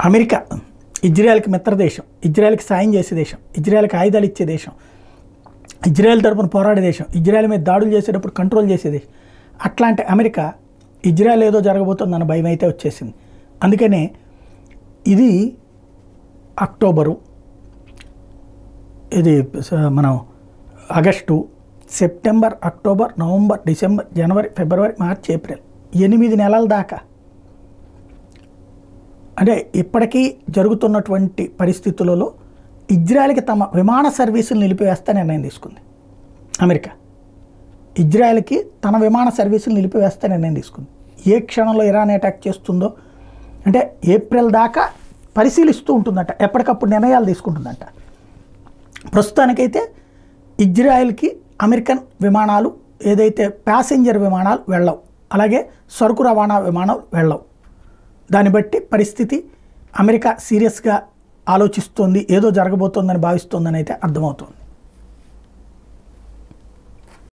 America ఇజ్రాయెల్కి మిత్రదేశం, ఇజ్రాయెల్కి సాయం చేసే దేశం, ఇజ్రాయెల్కి ఆయుధాలు ఇచ్చే దేశం, ఇజ్రాయెల్ తరపున పోరాడే దేశం, ఇజ్రాయెల్ మీద దాడులు చేసేటప్పుడు కంట్రోల్ చేసే దేశం. అట్లాంటి అమెరికా ఇజ్రాయెల్ ఏదో జరగబోతుందన్న భయం అయితే వచ్చేసింది. అందుకనే ఇది అక్టోబరు, ఇది మనం August, September, October, November, December, జనవరి, ఫిబ్రవరి, మార్చి, ఏప్రిల్ 8 నెలల దాకా అంటే ఇప్పటికీ జరుగుతున్నటువంటి పరిస్థితులలో ఇజ్రాయెల్కి తమ విమాన సర్వీసులు నిలిపివేస్తే నిర్ణయం తీసుకుంది అమెరికా. ఇజ్రాయెల్కి తన విమాన సర్వీసులు నిలిపివేస్తే నిర్ణయం తీసుకుంది. ఏ క్షణంలో ఇరాన్ అటాక్ చేస్తుందో అంటే ఏప్రిల్ దాకా పరిశీలిస్తూ ఉంటుందంట, ఎప్పటికప్పుడు నిర్ణయాలు తీసుకుంటుందంట. ప్రస్తుతానికైతే ఇజ్రాయెల్కి అమెరికన్ విమానాలు ఏదైతే ప్యాసింజర్ విమానాలు వెళ్ళవు, అలాగే సరుకు రవాణా విమానాలు వెళ్ళవు. దాన్ని బట్టి పరిస్థితి అమెరికా సీరియస్గా ఆలోచిస్తోంది, ఏదో జరగబోతోందని భావిస్తోందని అయితే అర్థమవుతోంది.